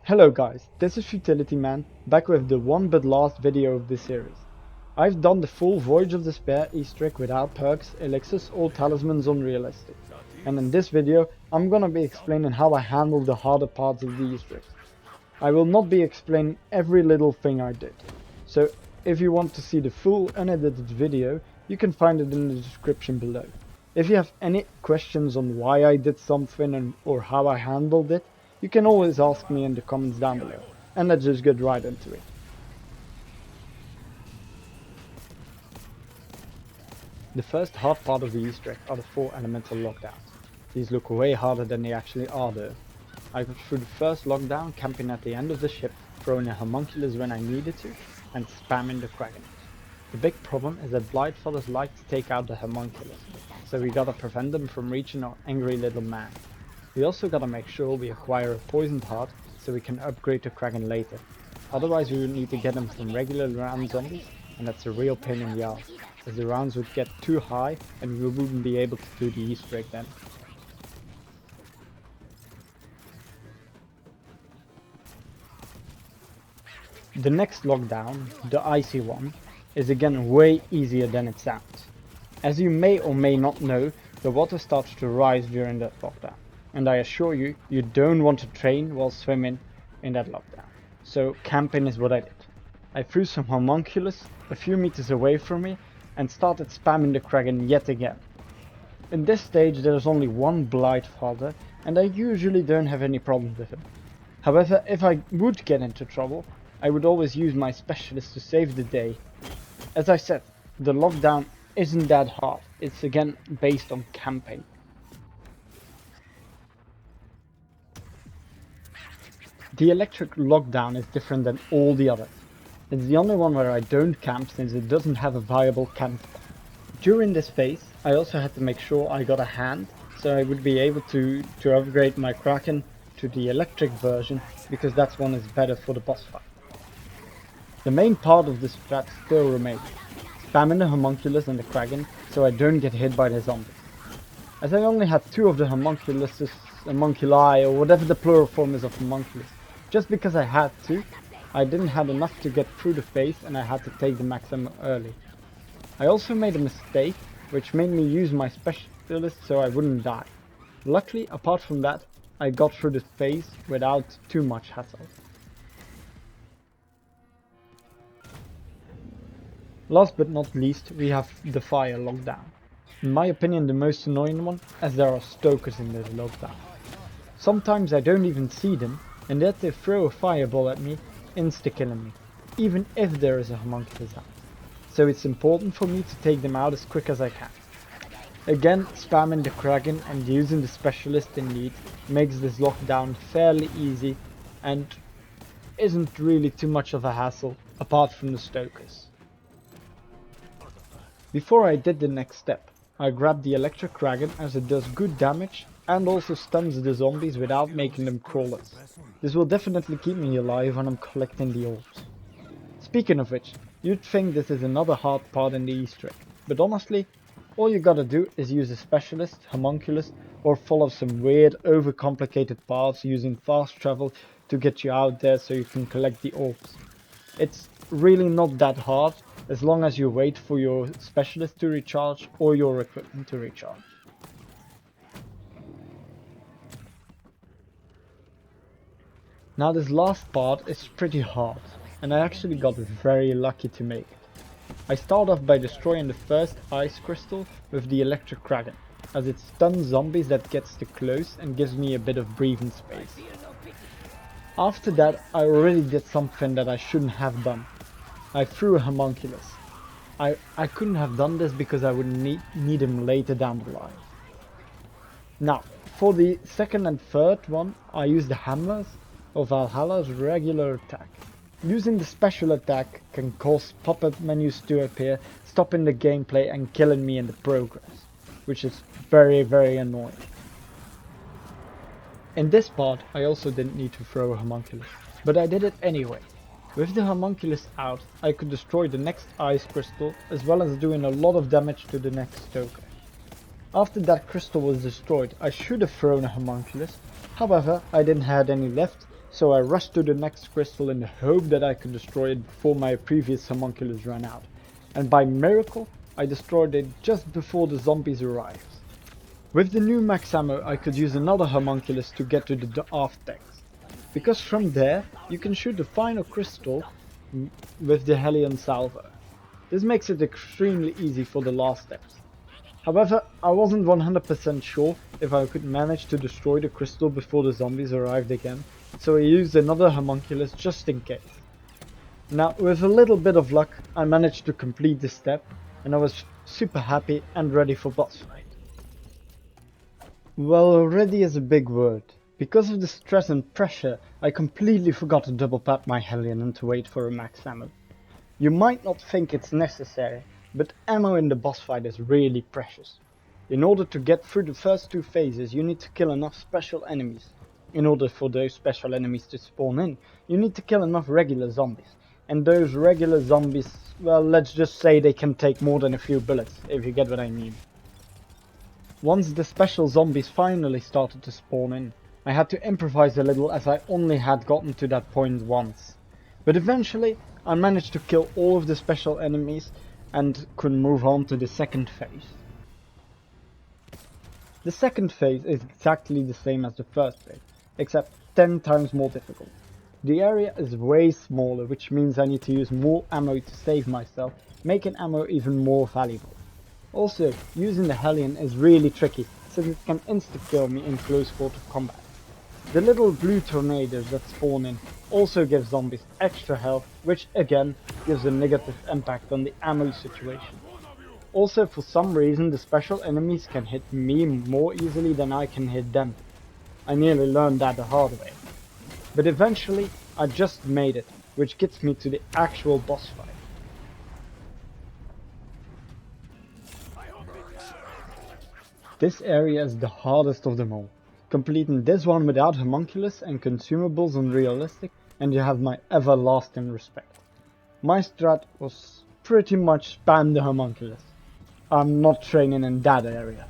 Hello guys, this is Futility Man, back with the one but last video of this series. I've done the full Voyage of Despair Easter egg without perks, elixirs or talismans on realistic. And in this video, I'm gonna be explaining how I handled the harder parts of the Easter egg. I will not be explaining every little thing I did. So if you want to see the full unedited video, you can find it in the description below. If you have any questions on why I did something or how I handled it, you can always ask me in the comments down below, and let's just get right into it. The first hard part of the Easter egg are the 4 elemental lockdowns. These look way harder than they actually are though. I got through the first lockdown camping at the end of the ship, throwing a homunculus when I needed to, and spamming the kraken. The big problem is that Blightfathers like to take out the homunculus, so we gotta prevent them from reaching our angry little man. We also gotta make sure we acquire a poisoned heart so we can upgrade the kraken later. Otherwise we would need to get them from regular round zombies, and that's a real pain in the ass, as the rounds would get too high and we wouldn't be able to do the Easter egg then. The next lockdown, the icy one, is again way easier than it sounds. As you may or may not know, the water starts to rise during that lockdown. And I assure you, you don't want to train while swimming in that lockdown. So camping is what I did. I threw some homunculus a few meters away from me and started spamming the kraken yet again. In this stage there's only one Blightfather and I usually don't have any problems with him. However, if I would get into trouble, I would always use my specialist to save the day. As I said, the lockdown isn't that hard, it's again based on camping. The electric lockdown is different than all the others. It's the only one where I don't camp since it doesn't have a viable camp spot. During this phase, I also had to make sure I got a hand, so I would be able to upgrade my kraken to the electric version, because that one is better for the boss fight. The main part of this strat still remains, spamming the homunculus and the kraken so I don't get hit by the zombies. As I only had 2 of the homunculuses, homunculi, or whatever the plural form is of homunculus, just because I had to, I didn't have enough to get through the phase and I had to take the maximum early. I also made a mistake which made me use my specialist so I wouldn't die. Luckily, apart from that, I got through the phase without too much hassle. Last but not least, we have the fire lockdown. In my opinion the most annoying one, as there are stokers in this lockdown. Sometimes I don't even see them, and yet they throw a fireball at me, insta-killing me, even if there is a homunculus out. So it's important for me to take them out as quick as I can. Again, spamming the kraken and using the specialist in need makes this lockdown fairly easy and isn't really too much of a hassle, apart from the stokers. Before I did the next step, I grabbed the electric kraken as it does good damage and also stuns the zombies without making them crawlers. This will definitely keep me alive when I'm collecting the orbs. Speaking of which, you'd think this is another hard part in the Easter egg, but honestly, all you gotta do is use a specialist, homunculus, or follow some weird overcomplicated paths using fast travel to get you out there so you can collect the orbs. It's really not that hard, as long as you wait for your specialist to recharge or your equipment to recharge. Now this last part is pretty hard, and I actually got very lucky to make it. I start off by destroying the first ice crystal with the electric kraken, as it stuns zombies that gets too close and gives me a bit of breathing space. After that I already did something that I shouldn't have done. I threw a homunculus. I couldn't have done this because I would need him later down the line. Now, for the second and third one, I used the hammers of Valhalla's regular attack. Using the special attack can cause pop-up menus to appear, stopping the gameplay and killing me in the progress, which is very annoying. In this part I also didn't need to throw a homunculus, but I did it anyway. With the homunculus out, I could destroy the next ice crystal as well as doing a lot of damage to the next stoker. After that crystal was destroyed, I should have thrown a homunculus, however I didn't have any left, so I rushed to the next crystal in the hope that I could destroy it before my previous homunculus ran out, and by miracle I destroyed it just before the zombies arrived. With the new max ammo I could use another homunculus to get to the aft decks, because from there you can shoot the final crystal with the Hellion salvo. This makes it extremely easy for the last steps. However, I wasn't 100% sure if I could manage to destroy the crystal before the zombies arrived again, so I used another homunculus just in case. Now, with a little bit of luck, I managed to complete this step, and I was super happy and ready for boss fight. Well, ready is a big word. Because of the stress and pressure, I completely forgot to double tap my Hellion and to wait for a max ammo. You might not think it's necessary, but ammo in the boss fight is really precious. In order to get through the first two phases, you need to kill enough special enemies. In order for those special enemies to spawn in, you need to kill enough regular zombies. And those regular zombies, well, let's just say they can take more than a few bullets, if you get what I mean. Once the special zombies finally started to spawn in, I had to improvise a little as I only had gotten to that point once. But eventually, I managed to kill all of the special enemies and could move on to the second phase. The second phase is exactly the same as the first phase, except 10 times more difficult. The area is way smaller, which means I need to use more ammo to save myself, making ammo even more valuable. Also, using the Hellion is really tricky, since it can insta-kill me in close quarter combat. The little blue tornadoes that spawn in also give zombies extra health, which again gives a negative impact on the ammo situation. Also, for some reason the special enemies can hit me more easily than I can hit them. I nearly learned that the hard way. But eventually I just made it, which gets me to the actual boss fight. This area is the hardest of them all. Completing this one without homunculus and consumables on realistic, and you have my everlasting respect. My strat was pretty much spam the homunculus. I'm not training in that area.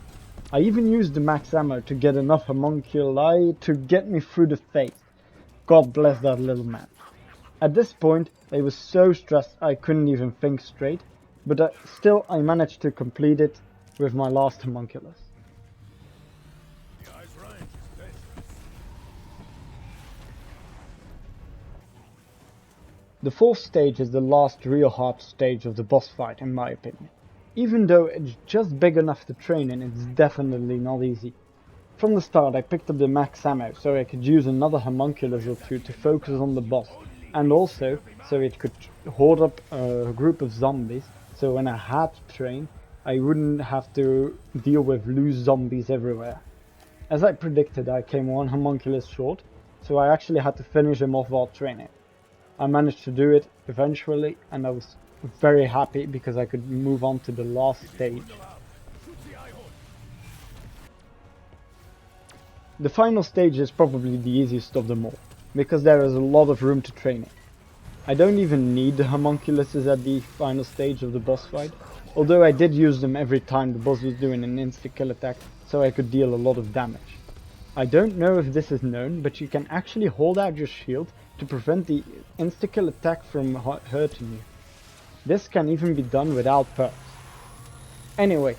I even used the max ammo to get enough homunculi to get me through the phase. God bless that little man. At this point I was so stressed I couldn't even think straight, but still I managed to complete it with my last homunculus. The fourth stage is the last real hard stage of the boss fight in my opinion. Even though it's just big enough to train in, it's definitely not easy. From the start I picked up the max ammo so I could use another homunculus or two to focus on the boss, and also so it could hoard up a group of zombies, so when I had to train I wouldn't have to deal with loose zombies everywhere. As I predicted, I came one homunculus short, so I actually had to finish him off while training. I managed to do it eventually, and I was very happy because I could move on to the last stage. The final stage is probably the easiest of them all, because there is a lot of room to train in. I don't even need the homunculuses at the final stage of the boss fight, although I did use them every time the boss was doing an insta-kill attack, so I could deal a lot of damage. I don't know if this is known, but you can actually hold out your shield to prevent the insta-kill attack from hurting you. This can even be done without perks. Anyway,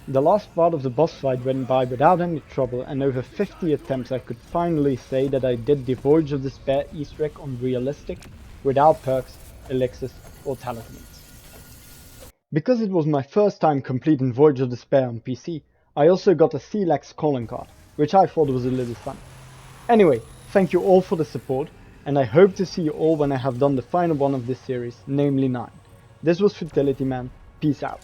the last part of the boss fight went by without any trouble, and over 50 attempts I could finally say that I did the Voyage of Despair Easter egg on realistic, without perks, elixirs or talismans. Because it was my first time completing Voyage of Despair on PC, I also got a Celax calling card, which I thought was a little fun. Anyway, thank you all for the support, and I hope to see you all when I have done the final one of this series, namely 9. This was Fertility Man, peace out.